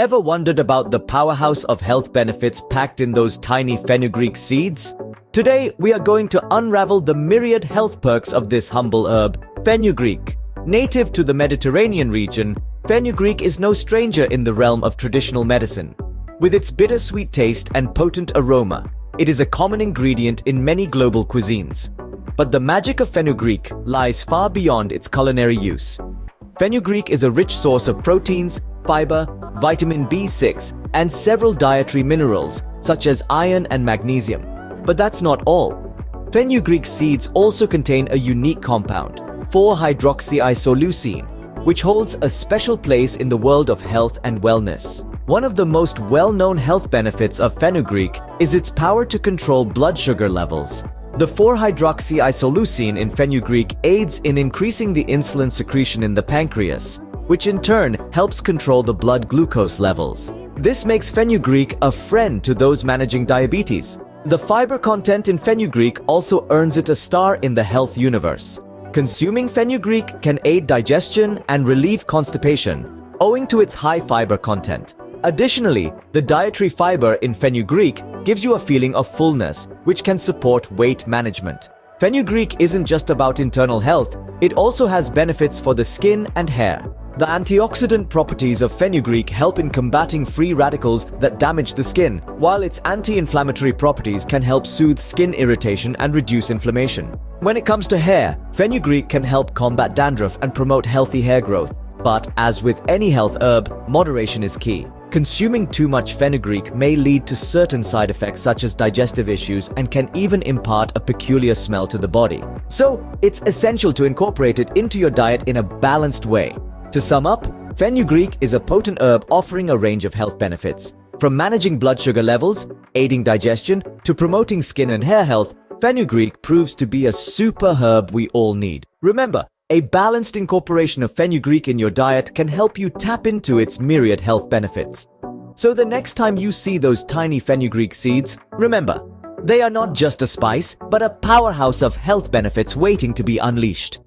Ever wondered about the powerhouse of health benefits packed in those tiny fenugreek seeds? Today, we are going to unravel the myriad health perks of this humble herb, fenugreek. Native to the Mediterranean region, fenugreek is no stranger in the realm of traditional medicine. With its bittersweet taste and potent aroma, it is a common ingredient in many global cuisines. But the magic of fenugreek lies far beyond its culinary use. Fenugreek is a rich source of proteins, fiber, vitamin B6, and several dietary minerals such as iron and magnesium. But that's not all. Fenugreek seeds also contain a unique compound, 4-hydroxyisoleucine, which holds a special place in the world of health and wellness. One of the most well-known health benefits of fenugreek is its power to control blood sugar levels. The 4-hydroxyisoleucine in fenugreek aids in increasing the insulin secretion in the pancreas, which in turn helps control the blood glucose levels. This makes fenugreek a friend to those managing diabetes. The fiber content in fenugreek also earns it a star in the health universe. Consuming fenugreek can aid digestion and relieve constipation, owing to its high fiber content. Additionally, the dietary fiber in fenugreek gives you a feeling of fullness, which can support weight management. Fenugreek isn't just about internal health, it also has benefits for the skin and hair. The antioxidant properties of fenugreek help in combating free radicals that damage the skin, while its anti-inflammatory properties can help soothe skin irritation and reduce inflammation. When it comes to hair, fenugreek can help combat dandruff and promote healthy hair growth. But as with any health herb, moderation is key. Consuming too much fenugreek may lead to certain side effects such as digestive issues and can even impart a peculiar smell to the body. So, it's essential to incorporate it into your diet in a balanced way. To sum up, fenugreek is a potent herb offering a range of health benefits. From managing blood sugar levels, aiding digestion, to promoting skin and hair health, fenugreek proves to be a super herb we all need. Remember, a balanced incorporation of fenugreek in your diet can help you tap into its myriad health benefits. So the next time you see those tiny fenugreek seeds, remember, they are not just a spice, but a powerhouse of health benefits waiting to be unleashed.